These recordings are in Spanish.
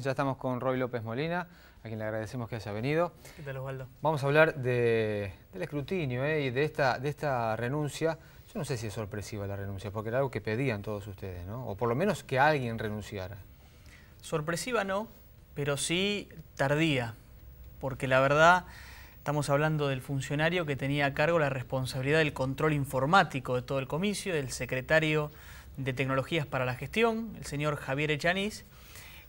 ya estamos con Roy López Molina, a quien le agradecemos que haya venido. ¿Qué tal, Osvaldo? Vamos a hablar del escrutinio y de esta renuncia. Yo no sé si es sorpresiva la renuncia, porque era algo que pedían todos ustedes, ¿no? O por lo menos que alguien renunciara. Sorpresiva no, pero sí tardía, porque la verdad estamos hablando del funcionario que tenía a cargo la responsabilidad del control informático de todo el comicio, del secretario de Tecnologías para la Gestión, el señor Javier Echaniz,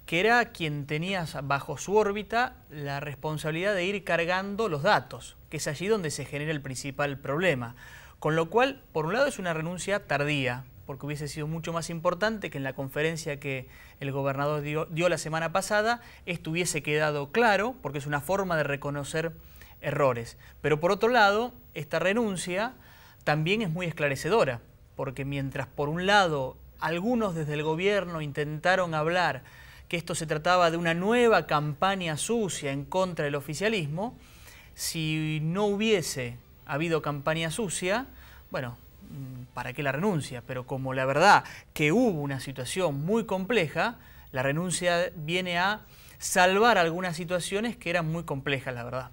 que era quien tenía bajo su órbita la responsabilidad de ir cargando los datos, que es allí donde se genera el principal problema. Con lo cual, por un lado es una renuncia tardía, porque hubiese sido mucho más importante que en la conferencia que el gobernador dio la semana pasada, esto hubiese quedado claro, porque es una forma de reconocer errores. Pero por otro lado, esta renuncia también es muy esclarecedora, porque mientras por un lado algunos desde el gobierno intentaron hablar que esto se trataba de una nueva campaña sucia en contra del oficialismo, si no hubiese habido campaña sucia, bueno, ¿para qué la renuncia? Pero como la verdad que hubo una situación muy compleja, la renuncia viene a salvar algunas situaciones que eran muy complejas, la verdad.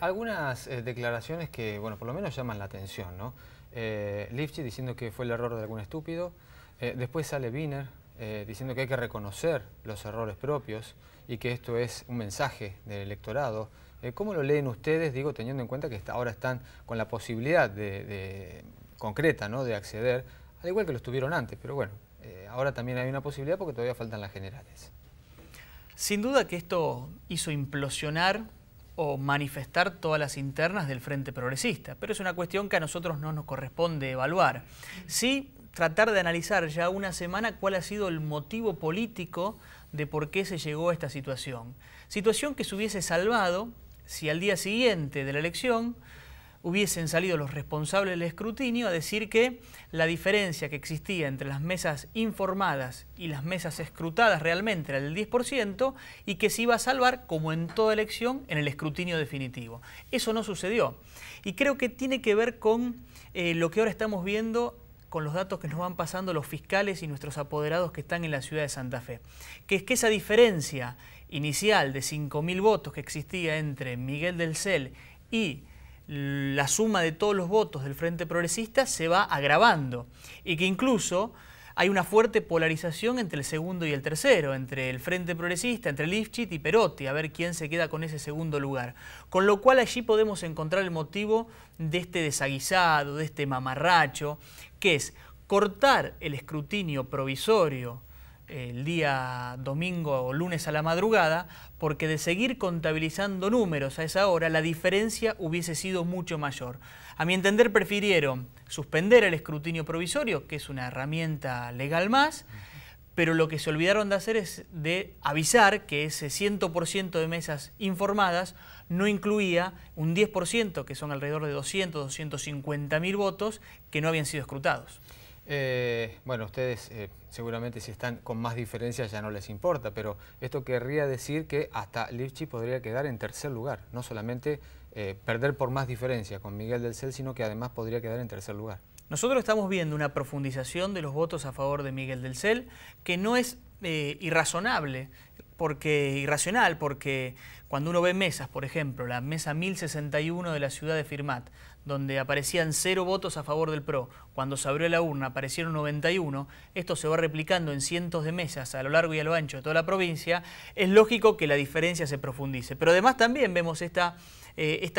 Algunas declaraciones que, bueno, por lo menos llaman la atención, ¿no? Lifchitz diciendo que fue el error de algún estúpido, después sale Wiener diciendo que hay que reconocer los errores propios y que esto es un mensaje del electorado. ¿Cómo lo leen ustedes, digo, teniendo en cuenta que ahora están con la posibilidad concreta, ¿no?, de acceder, al igual que lo estuvieron antes, pero bueno, ahora también hay una posibilidad porque todavía faltan las generales? Sin duda que esto hizo implosionar o manifestar todas las internas del Frente Progresista, pero es una cuestión que a nosotros no nos corresponde evaluar. Sí, tratar de analizar ya una semana cuál ha sido el motivo político de por qué se llegó a esta situación. Situación que se hubiese salvado si al día siguiente de la elección hubiesen salido los responsables del escrutinio a decir que la diferencia que existía entre las mesas informadas y las mesas escrutadas realmente era del 10% y que se iba a salvar, como en toda elección, en el escrutinio definitivo. Eso no sucedió. Y creo que tiene que ver con lo que ahora estamos viendo con los datos que nos van pasando los fiscales y nuestros apoderados que están en la ciudad de Santa Fe. Que es que esa diferencia inicial de 5.000 votos que existía entre Miguel del Cel y la suma de todos los votos del Frente Progresista se va agravando y que incluso hay una fuerte polarización entre el segundo y el tercero, entre el Frente Progresista, entre Lifchitz y Perotti, a ver quién se queda con ese segundo lugar. Con lo cual allí podemos encontrar el motivo de este desaguisado, de este mamarracho, que es cortar el escrutinio provisorio el día domingo o lunes a la madrugada, porque de seguir contabilizando números a esa hora, la diferencia hubiese sido mucho mayor. A mi entender, prefirieron suspender el escrutinio provisorio, que es una herramienta legal más, pero lo que se olvidaron de hacer es de avisar que ese 100% de mesas informadas no incluía un 10%, que son alrededor de 250.000 votos, que no habían sido escrutados. Bueno, ustedes seguramente si están con más diferencias ya no les importa, pero esto querría decir que hasta Lifchitz podría quedar en tercer lugar, no solamente perder por más diferencia con Miguel del Cel, sino que además podría quedar en tercer lugar. Nosotros estamos viendo una profundización de los votos a favor de Miguel del Cel, que no es irracional, porque cuando uno ve mesas, por ejemplo, la mesa 1061 de la ciudad de Firmat, donde aparecían 0 votos a favor del PRO, cuando se abrió la urna aparecieron 91, esto se va replicando en cientos de mesas a lo largo y a lo ancho de toda la provincia, es lógico que la diferencia se profundice. Pero además también vemos esta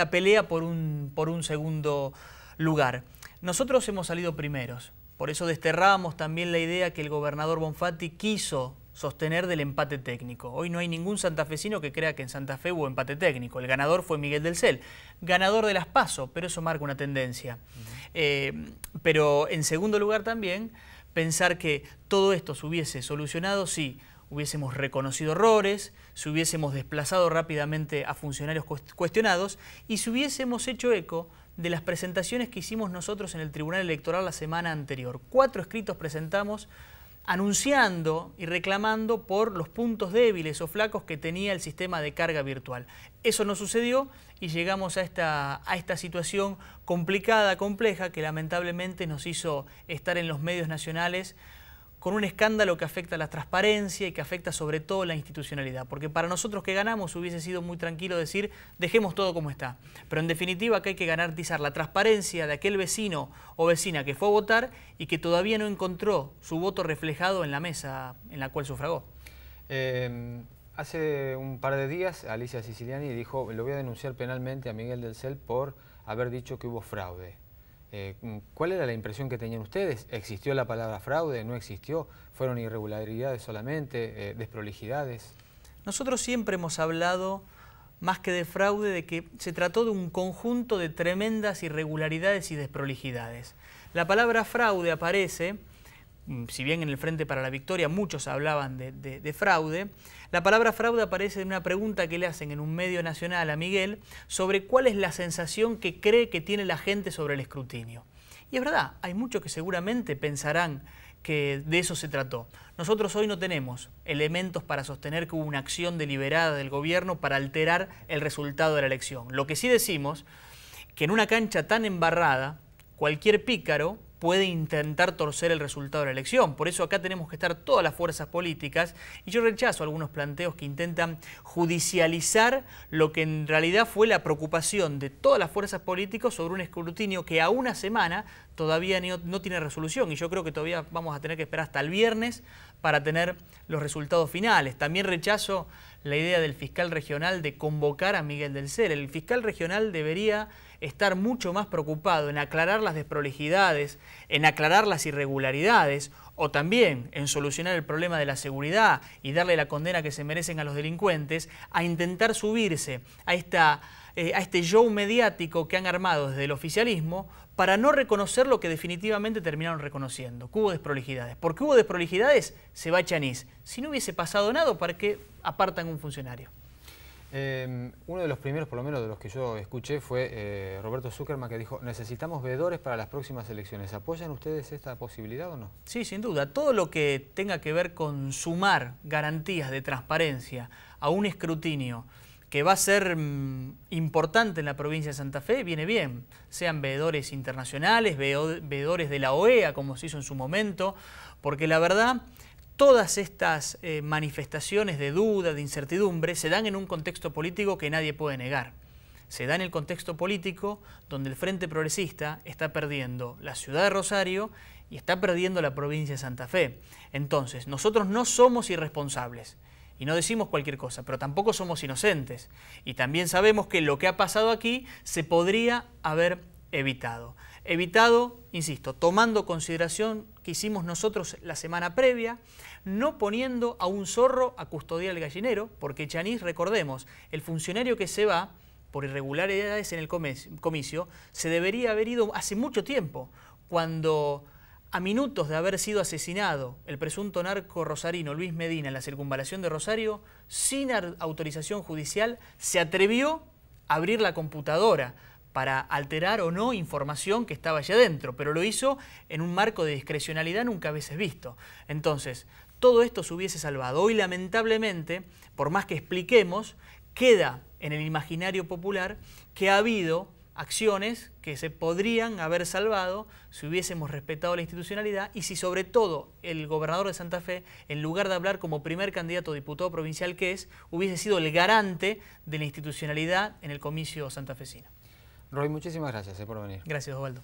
pelea por un segundo lugar. Nosotros hemos salido primeros, por eso desterrábamos también la idea que el gobernador Bonfatti quiso sostener del empate técnico. Hoy no hay ningún santafesino que crea que en Santa Fe hubo empate técnico. El ganador fue Miguel del Cel, ganador de las PASO, pero eso marca una tendencia. Pero en segundo lugar también, pensar que todo esto se hubiese solucionado si hubiésemos reconocido errores, si hubiésemos desplazado rápidamente a funcionarios cuestionados y si hubiésemos hecho eco de las presentaciones que hicimos nosotros en el Tribunal Electoral la semana anterior. 4 escritos presentamos anunciando y reclamando por los puntos débiles o flacos que tenía el sistema de carga virtual. Eso no sucedió y llegamos a esta situación complicada, compleja, que lamentablemente nos hizo estar en los medios nacionales con un escándalo que afecta a la transparencia y que afecta sobre todo la institucionalidad. Porque para nosotros que ganamos hubiese sido muy tranquilo decir, dejemos todo como está. Pero en definitiva acá hay que garantizar la transparencia de aquel vecino o vecina que fue a votar y que todavía no encontró su voto reflejado en la mesa en la cual sufragó. Hace un par de días Alicia Siciliani dijo, lo voy a denunciar penalmente a Miguel del Cel por haber dicho que hubo fraude. ¿Cuál era la impresión que tenían ustedes? ¿Existió la palabra fraude? ¿No existió? ¿Fueron irregularidades solamente? ¿Desprolijidades? Nosotros siempre hemos hablado, más que de fraude, de que se trató de un conjunto de tremendas irregularidades y desprolijidades. La palabra fraude aparece, si bien en el Frente para la Victoria muchos hablaban de fraude, la palabra fraude aparece en una pregunta que le hacen en un medio nacional a Miguel sobre cuál es la sensación que cree que tiene la gente sobre el escrutinio. Y es verdad, hay muchos que seguramente pensarán que de eso se trató. Nosotros hoy no tenemos elementos para sostener que hubo una acción deliberada del gobierno para alterar el resultado de la elección. Lo que sí decimos, que en una cancha tan embarrada, cualquier pícaro puede intentar torcer el resultado de la elección. Por eso acá tenemos que estar todas las fuerzas políticas y yo rechazo algunos planteos que intentan judicializar lo que en realidad fue la preocupación de todas las fuerzas políticas sobre un escrutinio que a una semana todavía no tiene resolución y yo creo que todavía vamos a tener que esperar hasta el viernes para tener los resultados finales. También rechazo la idea del fiscal regional de convocar a Miguel del Cel. El fiscal regional debería estar mucho más preocupado en aclarar las desprolijidades, en aclarar las irregularidades o también en solucionar el problema de la seguridad y darle la condena que se merecen a los delincuentes, a intentar subirse a este show mediático que han armado desde el oficialismo para no reconocer lo que definitivamente terminaron reconociendo, que hubo desprolijidades. Porque hubo desprolijidades, se va Chanís. Si no hubiese pasado nada, ¿para qué apartan un funcionario? Uno de los primeros, por lo menos de los que yo escuché, fue Roberto Zuckerman, que dijo, necesitamos veedores para las próximas elecciones. ¿Apoyan ustedes esta posibilidad o no? Sí, sin duda. Todo lo que tenga que ver con sumar garantías de transparencia a un escrutinio que va a ser importante en la provincia de Santa Fe, viene bien. Sean veedores internacionales, veedores de la OEA, como se hizo en su momento, porque la verdad, todas estas manifestaciones de duda, de incertidumbre, se dan en un contexto político que nadie puede negar. Se da en el contexto político donde el Frente Progresista está perdiendo la ciudad de Rosario y está perdiendo la provincia de Santa Fe. Entonces, nosotros no somos irresponsables. Y no decimos cualquier cosa, pero tampoco somos inocentes. Y también sabemos que lo que ha pasado aquí se podría haber evitado. Evitado, insisto, tomando consideración que hicimos nosotros la semana previa, no poniendo a un zorro a custodiar el gallinero, porque Chanís, recordemos, el funcionario que se va por irregularidades en el comicio, se debería haber ido hace mucho tiempo, cuando a minutos de haber sido asesinado el presunto narco rosarino Luis Medina en la circunvalación de Rosario, sin autorización judicial, se atrevió a abrir la computadora para alterar o no información que estaba allá adentro, pero lo hizo en un marco de discrecionalidad nunca veces visto. Entonces, todo esto se hubiese salvado. Hoy, lamentablemente, por más que expliquemos, queda en el imaginario popular que ha habido acciones que se podrían haber salvado si hubiésemos respetado la institucionalidad y si sobre todo el gobernador de Santa Fe, en lugar de hablar como primer candidato a diputado provincial que es, hubiese sido el garante de la institucionalidad en el comicio santafesino. Roy, muchísimas gracias por venir. Gracias, Osvaldo.